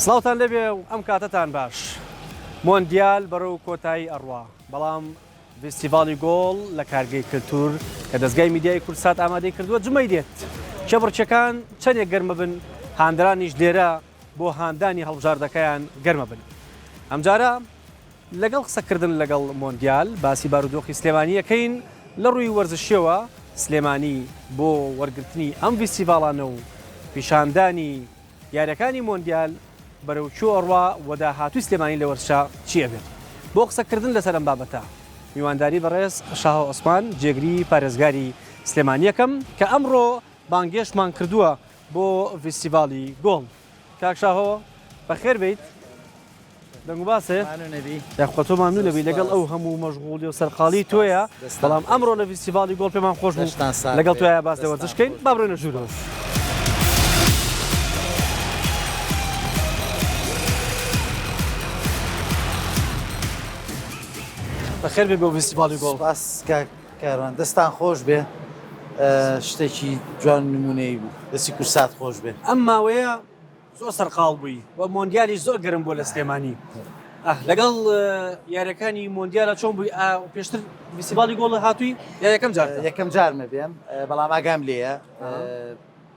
سڵاوتان لەبێ و ئەم کاتتان باش مۆندیال بەرەو کۆتایی ئەڕوا بەڵام فستیڤاڵی گۆڵ لە کارگەی کللتور کە دەستگای میدیای کورسات ئامادەی کردووە جمەی دێت کێبڕچەکان چەندێک گەرمە بن هاندرانیش لێرە بۆ هاندانی هەڵبژاردەکەیان گەرمە بن ئەمجارە لەگەڵ قسەکردن لەگەڵ مۆندیال باسی بارودۆخی سلێمانیەکەین لە ڕووی وەرزشیەوە سلێمانی بۆ وەرگرتنی ئەم فستیڤاڵانە و پیشاندانی یاریەکانی مۆندیال بەرەو چۆڕوا وەدا هاتووی سلێمانی لە وەرشە چییە بێت بۆ قسەکردن لەسەر ئەم بابەتە میوانداری بەڕێز شاهۆ عوسمان جێگری پارێزگاری سلێمانیەکەم کە ئەمڕۆ بانگێشمان کردووە بۆ فستیڤاڵی گۆڵ کاک شاهۆ بەخێر بیت دەنگ و باسێ یاخواتۆ مامنوو لەبی لەگەڵ ئەو هەموو مەشغوڵی و سەرقاڵی تۆیە بەڵام ئەمڕۆ لە فستیڤاڵی گۆڵ پێمان خۆش بوو لەگەڵ تۆیە باس لە وەرزشکەین با بڕۆینە ژوورەوە. بەخێر بێ بۆ فستیڤاڵی گۆڵ. باس کاروان دەستان خۆش بێ شتێکی جوان نمونەی بوو دەستی کورسات خۆش بێ ئەم ماوەیە زۆر سەرقاڵ بووی و مۆندیالی زۆر گەرم بۆ لە سلێمانی لەگەڵ یاریەکانی مۆندیالە چۆن بووی پێشتر فستیڤاڵی گۆڵ هاتووی یا یەکەم جارمە بێم بەڵام ئاگام لێیە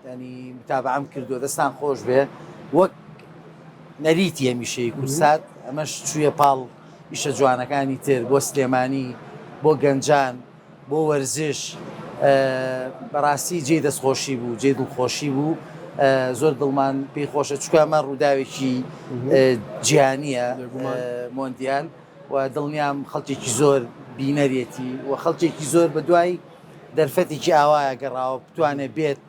ینی متابعەم کردووە دەستان خۆش بێ وەک نەریتی هەمیشەی کورسات ئەمەش چوویە پاڵ ئیشە جوانەکانی تر بۆ سلێمانی بۆ گەنجان بۆ وەرزش بەڕاستی جێ دەستخۆشی بوو جێ دڵخۆشی بوو زۆر دڵمان پێی خۆشە چکە ئەمە ڕووداوێکی جیهانیە مۆندیال و دڵنیام خەڵکێکی زۆر بینەرێتی و خەڵکێکی زۆر بە دوای دەرفەتێکی ئاوایە گەڕاوە بتوانێت بێت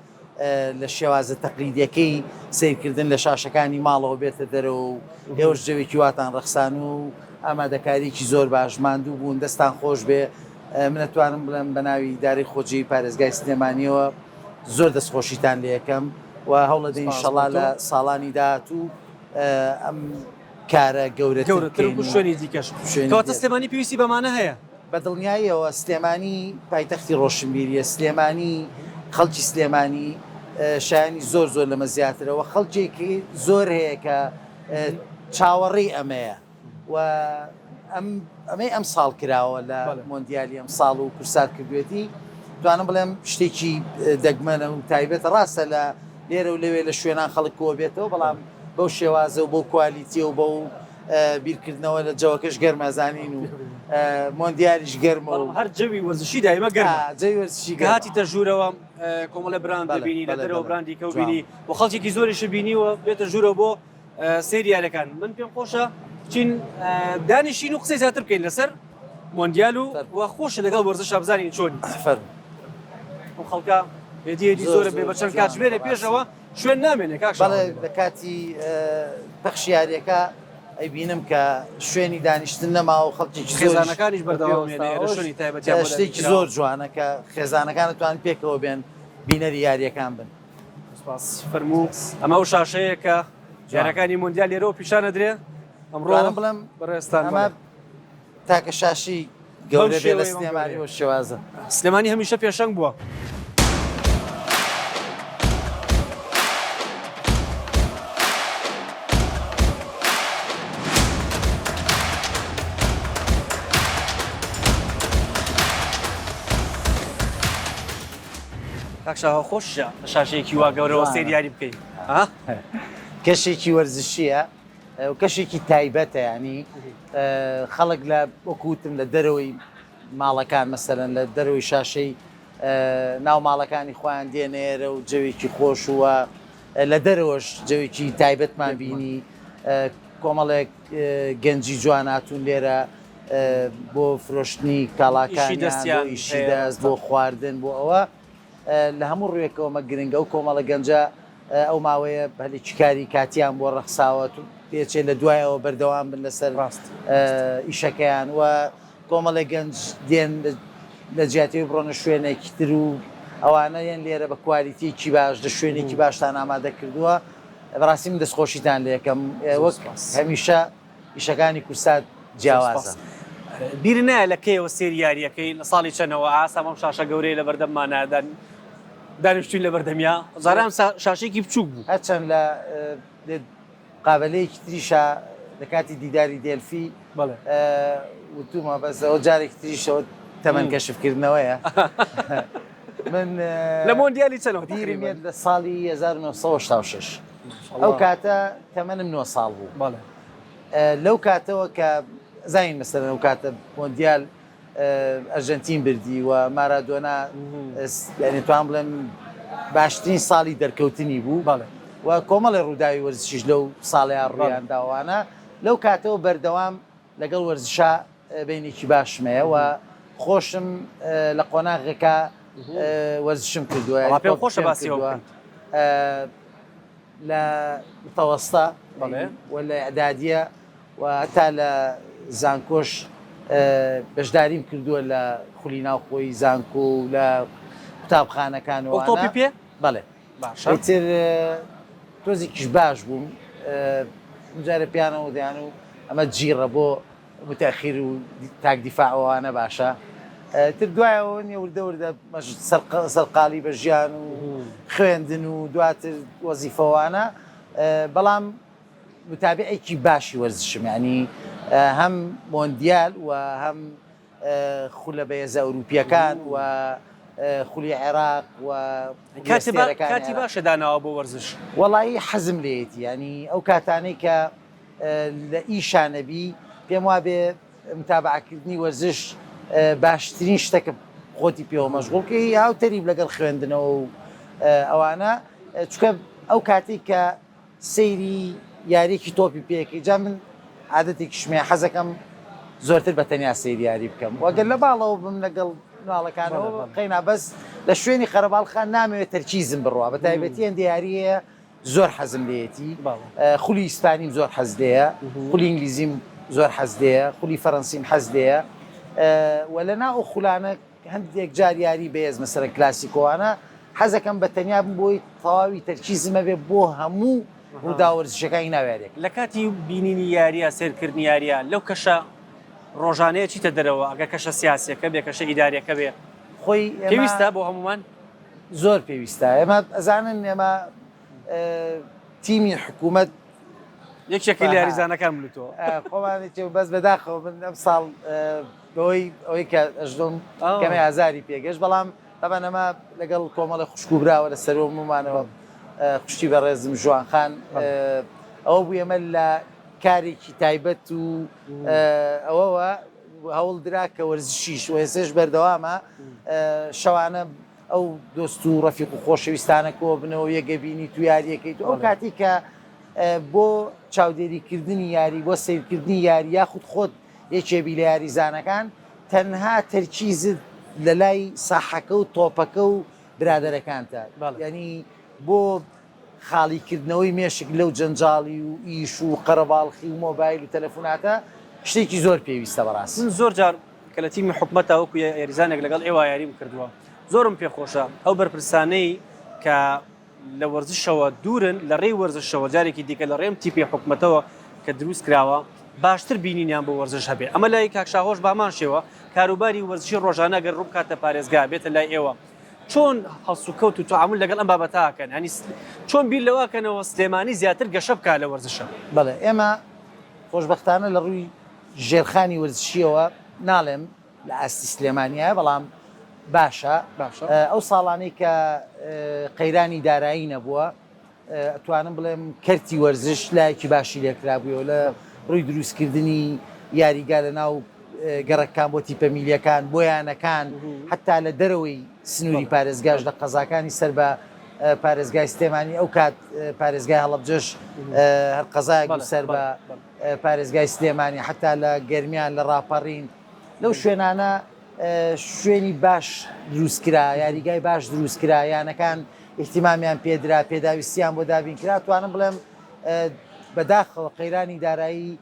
لە شێوازە تەقلیدیەکەی سیرکردن لە شاشەکانی ماڵەوە بێتە دەرەوە و ئێوەش جەوێکی واتان ڕەخسان و ئامادەکاریی زۆر باش ماندوو بوون دەستان خۆش بێ منەتوانم بڵێم بە ناوی داری خۆجی پارێزگای سلێمانیەوە زۆر دەستخۆشیتان لە یەکەم و هەوڵەدە ئینشەڵا لە ساڵانی داهاتوو ئەم کارە گەورەتر شوێنی دیکەش کەواتە سلێمانی پێویستی بەمانە هەیە بە دڵنیاییەوە سلێمانی پایتەختی ڕۆشنبیریە سلێمانی خەڵکی سلێمانی شایانی زۆر لەمە زیاترەوە خەڵکێکی زۆر هەیە کە چاوەڕێی ئەمەیە و ئەمەی ئەم ساڵ کراوە لە مۆندیالی ئەم ساڵ و کورسات کردوێتی توانم بڵێم شتێکی دەگمەنە و تایبێت ڕاستە لە لێرە و لەوێ لە شوێنان خەڵکەوە بێتەوە بەڵام بەو شێوازە و بۆ کوالیتیە و بە و بیرکردنەوە لە جەوەکەش گەرمەزانین و مۆندیالیش گەرمە و هەر جەوی وەرزشی دایمە گەرمە جەوی وەرزشی هاتیتە ژوورەوە کۆمەڵە براند دەبینی لە دەرەوە براندی کە بینی و خەڵکێکی زۆریش بینیوە بێتە ژوورە بۆ سریالەکان من پێم خۆشە چین دانیشین و قسەی زیاتر بکەین لەسەر مۆندیال و خۆشە لەگەڵ وەرزش بزانین چۆنی ئەو خەڵکە هێدیێتی زۆرە بێ بە چەند کاتژمێرە پێشەوە شوێن نامێنێ کاک بەڵێ لە کاتی پەخشیارەکە ئەیبینم کە شوێنی دانیشتن نەما و خەڵکێکی خێزانەکانیش بەردەوامێنێ شوێنی تایبەتیان شتێکی زۆر جوانە کە خێزانەکان دەتوانن پێکەوە بێن بینەری یاریەکان بن فەرموو ئەمە و شاشەیە کە یاریەکانی مۆندیال لێرەوە پیشانە درێ ئەمڕۆ بڵێم بەڕێستان ئەمە تاکە شاشی گەورە بێ لە سلێمانی بۆ شێوازە سلێمانی هەمیشە پێشەنگ بووە کاکشاوە خۆشە شاشەیەکی وا گەورەوە سریاری بکەین کەشێکی وەرزشیە و کەشێکی تایبەتە ینی خەڵک لە وەکوتم لە دەرەوەی ماڵەکان مەسەرەن لە دەرەوەی شاشەی ناو ماڵەکانی خۆیان دێنێرە و جەوێکی خۆش وە لە دەرەوەش جەوێکی تایبەتمان بینی کۆمەڵێک گەنجی جواناتون لێرە بۆ فرۆشتنی کاڵاکانیان ئیشی دەست بۆ خواردن بۆ ئەوە لە هەموو ڕوێکەوەمە گرنگە و کۆمەڵە گەنجە ئەو ماوەیە هەلێکی کاری کاتیان بۆ ڕەخساوە پێچێت لە دوایەوە بەردەوام بن لەسەر ئیشەکەیان و کۆمەڵی گەنج دێن لە جیاتی بڕۆنە شوێنێکی تر و ئەوانە یەن لێرە بە کوالیتیکی باش لە شوێنێکی باشتان ئامادە کردووە بەڕاستی من دەستخۆشیتان لە یەکەم وەک هەمیشە ئیشەکانی کورسات جیاوازە بیر نایە لە کەیەوە سریاریەکەی لە ساڵی چەندەوە ئاسامەم شاشە گەورەی لە بەردەممانادان دانیشتوین لە بەردەمیا زاران شاشێکی بچووک بوو هەرچەند لە قابلەیەکی تریشە لە کاتی دیداری دێلفی بەڵێ وتومە بەس ئەو جارێکی تریشەوە تەمەەن کەشفکردنەوەیە من لە مۆندیالی چەنەوە بیرمێت لە ساڵی 1966 ئەو کاتە تەمەنم 9 ساڵ بوو بەڵێ لەو کاتەوە کە زین مەسەرەن ئەو کاتە مۆندیال ئەرژەنتین بردی و مارادۆنا یعنی توان بڵێم باشترین ساڵی دەرکەوتنی بوو بەڵێ و کۆمەڵی ڕووداوی وەرزشیش لەو ساڵیان ڕویان داوانە لەو کاتەوە بەردەوام لەگەڵ وەرزشا بینێکی باشمەیە و خۆشم لە قۆناغێکا وەرزشم کردووە پێم خۆشە باسیەوە لە متەوەستا بەڵێ و لە ئەعدادیە و هەتا لە زانکۆش بەشداریم کردووە لە خولی ناوخۆی زانکۆ و لە قوتابخانەکانەوە تۆپی پێ بەڵێ باشە تر تۆزێکیش باش بووم جارە پیانەوە دەیان و ئەمە جیڕە بۆ متأخیر و تاکدیفاعەوانە باشە تر دوایەوە وردە وردە سەرقاڵی بە ژیان و خوێندن و دواتر وەزیفەوانە بەڵام متابعێکی باشی وەرزشم ینی هەم مۆندیال و هەم خولە بەهێزە ئەوروپیەکان و خولی عێراق و کاتی باشە داناوە بۆ وەرزش وەڵایی حەزم لێتی ینی ئەو کاتانەی کە لە ئیشانەبی پێم وا بێ متابعکردنی وەرزش باشترین شتێکە خۆتی پێوە مەشغوڵکەی هاوتەریب لەگەڵ خوێندنەوە و ئەوانە چکە ئەو کاتێک کە سەیری یاریێکی تۆپی پێەکەی جا من عادەتێکی شمێ حەزەکەم زۆرتر بە تەنیا سەیری یاری بکەم وەگەر لە باڵەوە بم لەگەڵ ناڵەکانەوە قەینا بەس لە شوێنی خەرەباڵخان نامەوێت تەرکیزم بڕوە بە تایبەتی ئەم دیارە زۆر حەزم لێتی خولی ئیسپانیم زۆر حەز لێیە خولی ئینگلیزیم زۆر حەز لێیە خولی فەڕەنسیم حەز لێیە و لە ناو خولانە هەندێک جار یاری بەهێز مەسەرەن کلاسیکۆوانە حەزەکەم بە تەنیا بم بۆی تەواوی تەرکیزمە بێ بۆ هەموو ڕوودا وەرزشەکانی ناوێرێک لە کاتی بینینی یاریە سێرکردنی یاریە لەو کەشە ڕۆژانەیە چیتە دەرەوە ئەگە کەشە سیاسیەکە بێ کەشە ئیداریەکە بێ خۆی پێویستە بۆ هەمومان زۆر پێویستە ئێمە ئەزانن ئێمە تیمی حکوومەت یەکێکی لە یاریزانەکان بلوتەوە خۆمانێکی بەس بەداخەوە من ئەم ساڵ بەوەی ئەوەی کە ئەژدۆم کەمە ئازاری پێگەشت بەڵام تەبەن ئەمە لەگەڵ کۆمەڵی خوشکوبراوە لە سەرۆممانەوە خوشتی بەڕێزم ژوانخان ئەوە بوو ئێمە لە کارێکی تایبەت و ئەوەوە هەوڵ درا کە وەرزشیش و هێسێش بەردەوامە شەوانە ئەو دۆست و ڕەفیق و خۆشەویستانە کۆ بنەوە یەگەبینی تو یاریەکەیت ئەو کاتی کە بۆ چاودێریکردنی یاری بۆ سیرکردنی یاری یاخود خۆت یەکێبی لە یاریزانەکان تەنها تەرکیزت لە لای ساحەکە و تۆپەکە و برادەرەکانتە ینی بۆ خاڵیکردنەوەی مێشک لەو جەنجاڵی و ئیش و قەرەباڵخی و مۆبایل و تەلەفۆناتە شتێکی زۆر پێویستە بەڕاست من زۆر جار کە لە تیمی حکومەتە وەکو یاریزانێک لەگەڵ ئێوە یاریم کردووە زۆرم پێخۆشە ئەو بەرپرسانەی کە لە وەرزشەوە دوورن لە ڕێی وەرزشەوە جارێکی دیکە لە ڕێم تیپی حکومەتەوە کە دروست کراوە باشتر بینینیان بۆ وەرزش هەبێ ئەمە لای کاکشاهۆش بامان شێوە کاروباری وەرزشی ڕۆژانە گەر ڕوو کاتە پارێزگا بێتە لای ئێوە چۆن هەڵسوکەوت و تعامل لەگەڵ ئەم بابەتاکەن ینی چۆن بیر لەواکەنەوە سلێمانی زیاتر گەشە بکات لە وەرزشە بەڵێ ئێمە خۆشبەختانە لە ڕووی ژێرخانی وەرزشیەوە ناڵێم لە ئاستی سلێمانیایە بەڵام باشە ئەو ساڵانەی کە قەیرانی دارایی نەبووە ئەتوانم بڵێم کەرتی وەرزش لایەکی باشی لێکرابوویەوە لە ڕووی دروستکردنی یاریگا لە ناو گەڕەکان بۆ تیپەمیلیەکان بۆیانەکان حتا لە دەرەوەی سنووری پارێزگاش لە قەزاکانی سەر بە پارێزگای سلێمانی ئەو کات پارێزگای هەڵەبجەش هەر قەزایەک سەر بە پارێزگای سلێمانی حتا لە گەرمیان لە ڕاپەڕین لەو شوێنانە شوێنی باش دروستکرا یاریگای باش دروستکرا یانەکان احتیمامیان پێدرا پێداویستیان بۆ دابین کرا توانم بڵێم بەداخەوە قەیرانی دارایی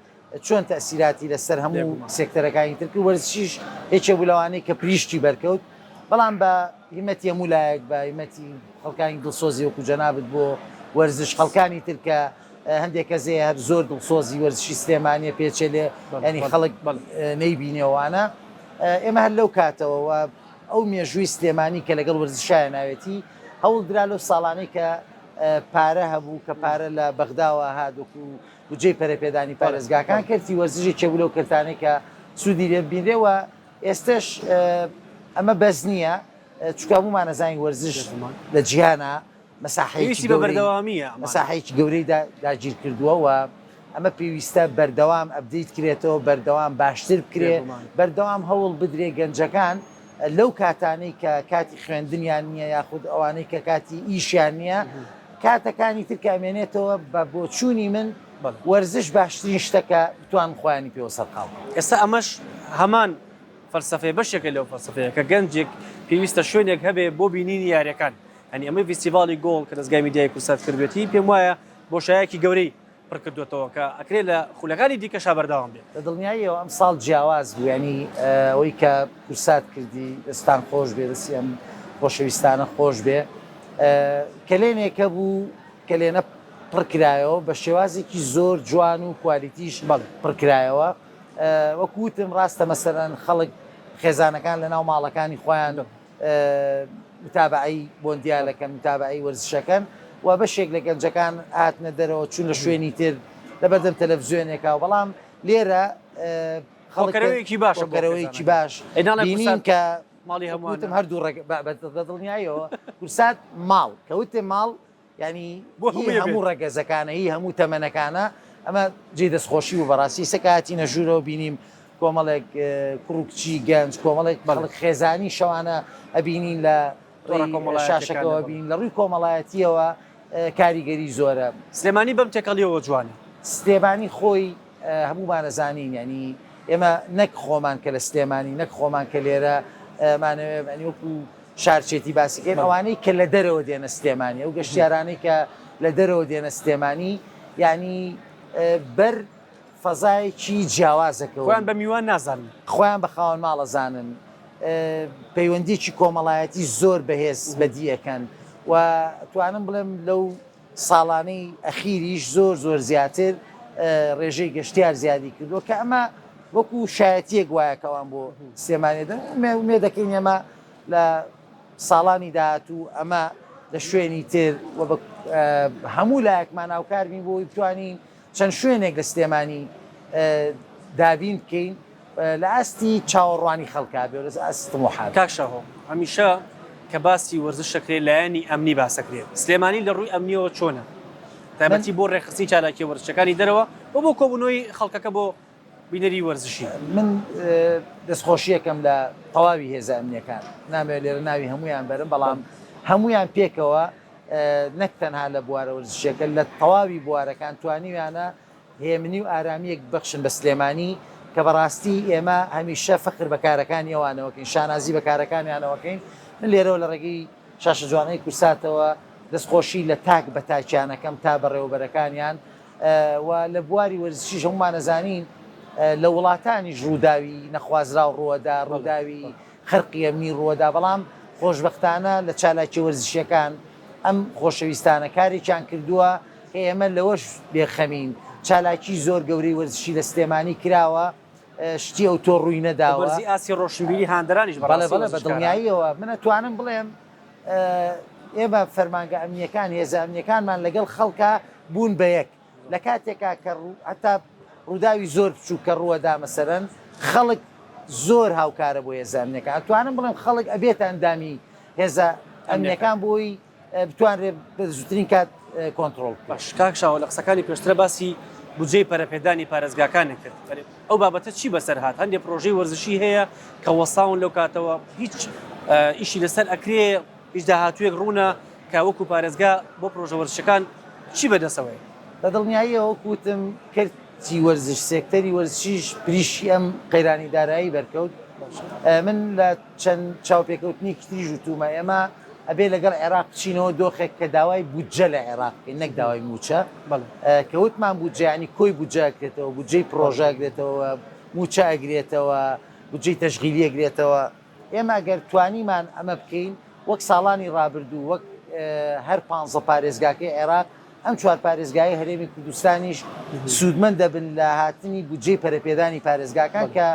چۆن تەسیراتی لەسەر هەموو سێکتەرەکانی ترک و وەرزشیش هیچە بولەوانەی کە پریشتی بەرکەوت بەڵام بە هیمەتی هەموو لایەک بە هیمەتی خەڵکانی دڵسۆزی وەکو جەنابەت بۆ وەرزش خەڵکانی ترکە هەندێک کەسێ هەر زۆر دڵسۆزی وەرزشی سلێمانیە پێچێ لێ ینی خەڵک نەیبینێوانە ئێمە هەر لەو کاتەوە ئەو مێژووی سلێمانی کە لەگەڵ وەرزشایە ناوێتی هەوڵ درا لەو ساڵانەی کە پارە هەبوو کە پارە لە بەغداوە هادوکو و جێ پەرەپێدانی پارێزگاکان کردی وەرزشی چێبوو لەو کردانەی کە سوودی لێ بینرێەوە ئێستش ئەمە بەس نییە چکە هەمومان نەزانین وەرزش لە جیهانە مەساحەیەکی بەردەوامیە مەساحەیەکی گەورەی داگیر کردووەوە ئەمە پێویستە بەردەوام ئەبدەیت کرێتەوە بەردەوام باشتر بکرێت بەردەوام هەوڵ بدرێ گەنجەکان لەو کاتانەی کە کاتی خوێندنیان نییە یاخود ئەوانەی کە کاتی ئیشیان نییە کاتەکانی تر کامێنێتەوە بە بۆچوونی من وەرزش باشترین شتەکە بتوان خۆیانی پێوە سەرقاڵ. ئێستا ئەمەش هەمان فەلسفەیە بەشێکە لەو فەلسفەیە کە گەنجێک پێویستە شوێنێک هەبێ بۆ بینینی یاریەکان هەنی ئەمەی فیستیڤالی گۆڵ کە دەستگای میدیای کورسات کردوێتی پێم وایە بۆشایەکی گەورەی پڕکردوێتەوە کە ئەکرێت لە خولەکانی دیکەشا بەردەوام بێت. لە دڵنیاییەوە ئەم ساڵ جیاواز بوو ینی ئەوەی کە کورسات کردی دەستان خۆش بێ دەستی ئەم خۆشەویستانە خۆش بێ کلێنێکە بوو کلێنە پڕکرایەوە بە شێوازێکی زۆر جوان و کوالیتیش پڕکرایەوە وەکوتم ڕاستە مەسەرەن خەڵک خێزانەکان لە ناو ماڵەکانی خۆیان متابعی بۆندیالەکەن متابعی وەرزشەکەن و بەشێک لە گەنجەکان هاتنە دەرەوە چوون لە شوێنی تر لەبەردەم تەلەڤیزیۆنێکە بەڵام لێرە خەڵکەرەوەیەکی باشە خەڵکەرەوەیەکی باش بینین کە ماڵی هەمووتم هەردوو دڵنیایەوە کورسات ماڵ کەوتێ ماڵ ینی هەموو ڕەگەزەکانە هی هەموو تەمەنەکانە ئەمە جێ دەستخۆشی و بەڕاستی سەکاتی نەژوورەوە بینیم کۆمەڵێک کوڕکچی گەنج کۆمەڵێک بەڵک خێزانی شەوانە ئەبینین لە شاشەکەەوە بین لە ڕووی کۆمەڵایەتیەوە کاریگەری زۆرە. سلێمانی بەم تێکەڵیەوە جوانە سلێمانی خۆی هەموومانەزانین ینی ئێمە نەک خۆمان کە لە سلێمانی نەک خۆمان کە لێرە مانەوێ وەکو شارچێتی باسیکەین ئەوانەی کە لە دەرەوە دێنە سلێمانی ئەو گەشتیارانەی کە لە دەرەوە دێنە سلێمانی ینی بەر فەزایەکی جیاوازەکە خۆیان بە میوان نازانن خۆیان بە خاوەن ماڵەزانن پەیوەندیکی کۆمەڵایەتی زۆر بەهێز بەدیەکەن و توانم بڵێم لەو ساڵانەی ئەخیریش زۆر زۆر زیاتر ڕێژەی گەشتیار زیادی کردووە کە ئەمە وەکو شایەتیەک وایەکەوان بۆ سلێمانێدە مێ دەکەین ئێمە لە ساڵانی داهاتوو ئەمە لە شوێنی تر هەموو لایەکمان ناوکار بین بۆی بتوانین چەند شوێنێک لە سلێمانی دابین بکەین لە ئاستی چاوەڕوانی خەڵکا بێ لە ئاست محال کاکشەهۆ هەمیشە کە باسی وەرزشەکرێت لایەنی ئەمنی باسەکرێت سلێمانی لە ڕووی ئەمنیەوە چۆنە تایبەتی بۆ ڕێخستی چالاکی وەرزشەکانی دەرەوە بۆ کۆبوونەوەی خەڵکەکە بۆ بینەری وەرزشی من دەستخۆشیەکەم لە تەواوی هێزە ئەمنیەکان نامەوێت لێرە ناوی هەمویان بەرم بەڵام هەمویان پێکەوە نەک تەنها لە بوارە وەرزشەکە لە تەواوی بوارەکان توانیویانە هێمنی و ئارامیەک بەخشن بە سلێمانی کە بەڕاستی ئێمە هەمیشە فەخر بەکارەکانی ئەوانەوەکەین شانازی بەکارەکانیانەوەکەین من لێرەوە لە ڕێگەی شاشە جوانەی کورساتەوە دەستخۆشی لە تاک بە تاکیانەکەم تا بەڕێوەبەرەکانیان و لە بواری وەرزشیش هەمومان نەزانین لە وڵاتانی ڕووداوی نەخوازرا و ڕووەدا ڕووداوی خەرقی ئەمنی ڕووەدا بەڵام خۆشبەختانە لە چالاکی وەرزشیەکان ئەم خۆشەویستانە کارێکیان کردووە کە ئێمە لەوەش بێخەمین چالاکی زۆر گەورەی وەرزشی لە سلێمانی کراوە شتی ئەو تۆ ڕووی نەداوە وەرزی ئاسی ڕۆشنبیری هاندرانیش بەڵێ بە دڵنیاییەوە منە توانم بڵێم ئێمە فەرمانگە ئەمنیەکان هێزە ئەمنیەکانمان لەگەڵ خەڵکە بوون بە یەک لە کاتێکا کە هەتا ڕووداوی زۆر بچوو کە ڕووەدا مەسەرەن خەڵک زۆر هاوکارە بۆ هێزە ئەمنیەکان توانم بڵێم خەڵک ئەبێتە ئەندامی هێزە ئەمنیەکان بۆی بتوانرێت بە زووترین کات کۆنتترۆل باش کاکشاوە لە قسەکانی پێشترە باسی بودجەی پەرەپێدانی پارێزگاکانی کرد ئەو بابەتە چی بەسەر هات هەندێک پرۆژەی وەرزشی هەیە کە وەساون لەو کاتەوە هیچ ئیشی لەسەر ئەکرێ هیچ داهاتوویەک ڕوونە کە وەکو پارێزگا بۆ پرۆژە وەرزشەکان چی بەدەسەوەی لە دڵنیاییەوە کوتم کردی وەرزش سێکتەری وەرزشیش پریشی ئەم قەیرانی دارایی بەرکەوت من لە چەند چاوپێکەوتنی کتریژ وتومە ئێمە ئەبێ لەگەڵ عێراق بچینەوە دۆخێک کە داوای بودجە لە عێراقی نەک داوای موچە کەوتمان بودجیانی کۆی بودجاکرێتەوە بودجەی پرۆژەگرێتەوە موچە ئەگرێتەوە بودجەی تەشغیلی ئەگرێتەوە ئێمە ئەگەر توانیمان ئەمە بکەین وەک ساڵانی ڕابردوو وەک هەر 15 پارێزگاکەی عێراق ئەم چوار پارێزگای هەرێمی کوردستانیش سوودمەند دەبن لە هاتنی بودجەی پەرەپێدانی پارێزگاکان کە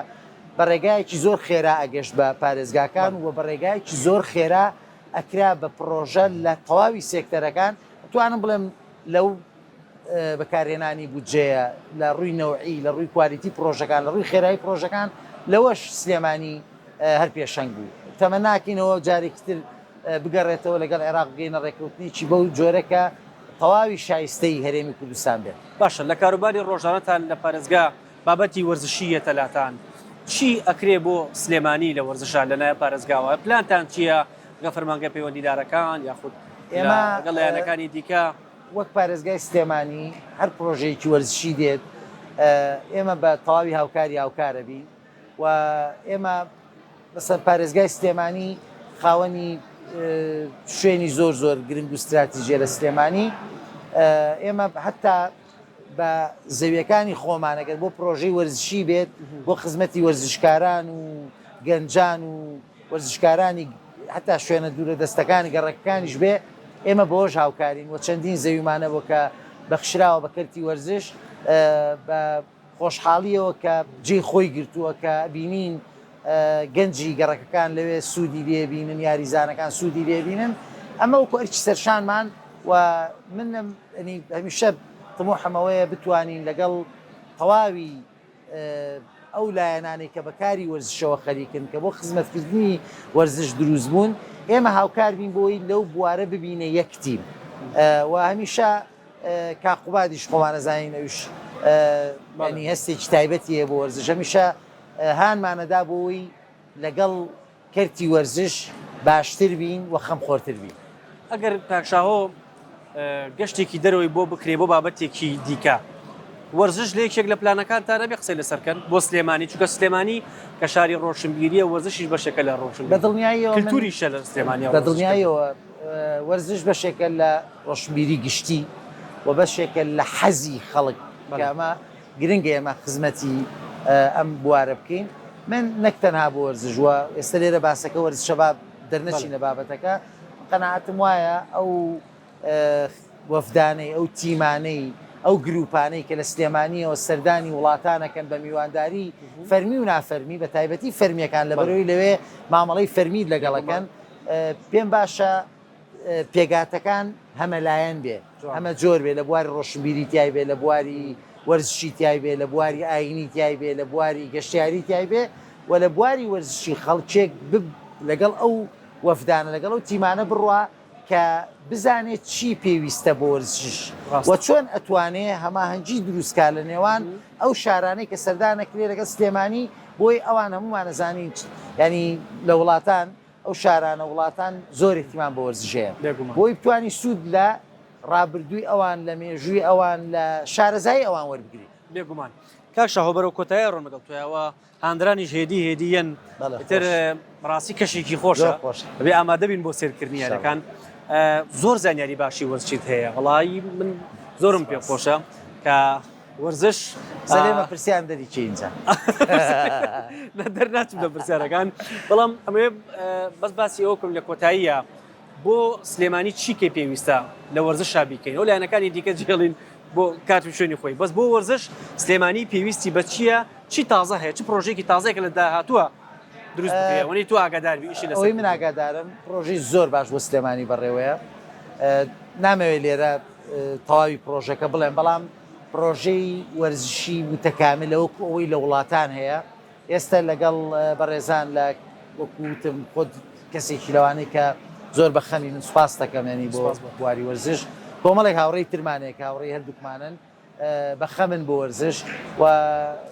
بە ڕێگایەکی زۆر خێرا ئەگەشت بە پارێزگاکان و بە ڕێگایەکی زۆر خێرا ئەکرا بە پرۆژە لە تەواوی سێکتەرەکان توانم بڵێم لەو بەکارهێنانی بودجەیە لە ڕووی نەوعی لە ڕووی کوالیتی پرۆژەکان لە ڕووی خێرایی پرۆژەکان لەوەش سلێمانی هەر پێشەنگ بوو تەمە ناکەینەوە جارێکتر بگەڕێتەوە لەگەڵ عێراق بگەینە ڕێکەوتنیی بەو جۆرەکە تەواوی شایستەی هەرێمی کوردستان بێت. باشە لە کاروباری ڕۆژانەتان لە پارێزگا بابەتی وەرزشی تەلاتان چی ئەکرێ بۆ سلێمانی لە وەرزشان لەنایە پارێزگاوە پلانتان چییە لەگە فەرمانگە پەیوەندیدارەکان یاخود ئێمە گەڵیانەکانی دیکە وەک پارێزگای سلێمانی هەر پرۆژەیەکی وەرزشی دێت ئێمە بە تەواوی هاوکاری هاوکارە بی و ئێمە بەسەر پارێزگای سلێمانی خاوەنی شوێنی زۆر گرنگ و استراتیژیە لە سلێمانی ئێمە حتا بە زەویەکانی خۆمانەگەر بۆ پرۆژەی وەرزشی بێت بۆ خزمەتی وەرزشکاران و گەنجان و وەرزشکارانی حتا شوێنە دوورە دەستەکانی گەڕەکەکانیش بێ ئێمە بۆش هاوکارین و چەندین زەویمانە بۆ کە بەخشراوە بە کەرتی وەرزش بە خۆشحاڵیەوە کە جێی خۆی گرتووە کە بینین گەنجی گەڕەکەکان لەوێ سوودی لێبینن یاریزانەکان سوودی لێبینن ئەمە وەکو ئەرکی سەرشانمان و منم هەمیشە تمۆحەمەوەیە بتوانین لەگەڵ تەواوی ئەو لایەنانەی کە بەکاری وەرزشەوە خەریکن کە بۆ خزمەتکردنی وەرزش دروست بوون ئێمە هاوکار بین بۆی لەو بوارە ببینە یەکتیم و هەمیشە کاقوبادیش خۆمانەزانین ئەوش ینی هەستێکی تایبەتیە بۆ وەرزش هەمیشە هانمانەدا بۆی لەگەڵ کەرتی وەرزش باشتر بین و خەمخۆرتر بین. ئەگەر پاکشاهۆ گەشتێکی دەرەوەی بۆ بکرێ بۆ بابەتێکی دیکە وەرزش لە یەکێک لە پلانەکانتان نەبێ قسەی لەسەرکەن بۆ سلێمانی چونکە سلێمانی کە شاری ڕۆشنبیریە وەرزشیش بەشێکە لە ڕۆشن بەدڵنیاییەوە کلتوریشە لە سلێمانی بەدڵنیاییەوە وەرزش بەشێکە لە ڕۆشنبیری گشتی و بەشێکە لە حەزی خەڵک کە ئەمە گرنگە ئێمە خزمەتی ئەم بوارە بکەین من نەکتەنها بۆ وەرزشوە ئێستا لێرە باسەکە وەرزشە دەرنەچینە بابەتەکە قەناعەتم وایە ئەو وەفدانەی ئەو تیمانەی ئەو گروپانەی کە لە سلێمانیەوە سەردانی وڵاتانەکەن بە میوانداری فەرمی و نافەرمی بە تایبەتی فەرمیەکان لە بەرەوەی لەوێ مامەڵەی فەرمید لەگەڵەکەن پێم باشە پێگاتەکان هەمەلایەن بێ ئەمە جۆر بێ لە بواری ڕۆشنبیری تیای بێ لە بواری وەرزشی تیای بێ لە بواری ئاینی تیای بێ لە بواری گەشتیاری تیای بێ و لە بواری وەرزشی خەڵکێک لەگەڵ ئەو وەفدانە لەگەڵ ئەو تیمانە بڕوا کە بزانێت چی پێویستە بۆ وەرزش و چۆن ئەتوانێت هەماهەنگی دروستکار لە نێوان ئەو شارانەی کە سەردانەکرێ لەگەڵ سلێمانی بۆی ئەوان هەمومانەزانین ینی لە وڵاتان ئەو شارانە وڵاتان زۆر احتیمام بە وەرزشەیە بۆی بتوانی سوود لە ڕابردووی ئەوان لە مێژووی ئەوان لە شارەزایی ئەوان وەربگری بێگومان کاکشاهۆ بەرەو کۆتایی ڕۆن لەگەڵ تویەوە هاندرانیش هێدیەن تر ڕاستی کەشێکی خۆشە بێ ئامادە بین بۆ سێرکردنی یاریەکان زۆر زانیاری باشی وەرزشیت هەیە وەڵایی من زۆرم پێ خۆشە کە وەرزش سەرێمە پرسیان دەری چی اینجا دەرناچم لە پرسیارەکان بەڵام ئەمێ بەس باسی ئەوکەم لە کۆتاییە بۆ سلێمانی چیکە پێویستە لە وەرزش شابیکەین ئەو لایەنەکانی دیکە جێڵین بۆ کاتم شوێنی خۆی بەس بۆ وەرزش سلێمانی پێویستی بە چییە چی تازە هەیە چ پرۆژێکی تازەیەکە لە داهاتووە دروست بکەوەی تو ئاگاداربی ئیشی لەسەر ئەوەی من ئاگادارم پرۆژەی زۆر باش بۆ سلێمانی بەڕێوەیە نامەوێت لێرە تەواوی پرۆژەکە بڵێن بەڵام پرۆژەی وەرزشی متەکاملەوە ئەوەی لە وڵاتان هەیە ئێستا لەگەڵ بەڕێزان لە وەکوتم خۆت کەسێکی لەوانەیە کە زۆر بە خەمین سوپاس دەکەم ینی بۆ بواری وەرزش کۆمەڵێک هاوڕێی ترمانەیە هاوڕێی هەردووکمانن بە خەمن بۆ وەرزش و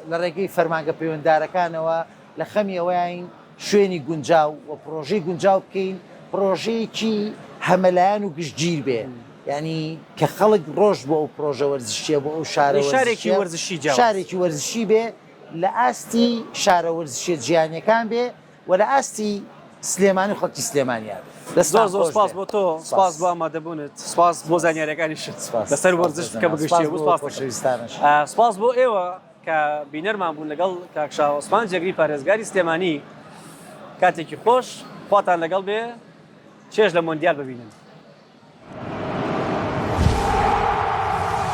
لە ڕێگەی فەرمانگە پەیوەنددارەکانەوە لە خەمی ئەوەیان شوێنی گونجاو و پرۆژەی گونجاو بکەین پرۆژەیەکی هەمەلایەن و گشتگیر بێ ینی کە خەڵک ڕۆژ بۆ ئەو پرۆژە وەرزشیە بۆ ئەو شارێکی وەرزشی شارێکی وەرزشی بێ لە ئاستی شارە وەرزشیە جیهانیەکان بێ و لە ئاستی سلێمانی خەڵکی سلێمانیان زۆر زۆر سپاس بۆ تۆ سپاس بۆ ئامادەبوونت سپاس بۆ زانیاریەکانیشت لەسەر وەرزش کە بگەشتیە سپاس بۆ ئێوە کە بینەرمان بوون لەگەڵ کاکشا عوسمان جەگری پارێزگاری سلێمانی کاتێکی خۆش خواتان لەگەڵ بێ چێژ لە مۆندیال ببینن.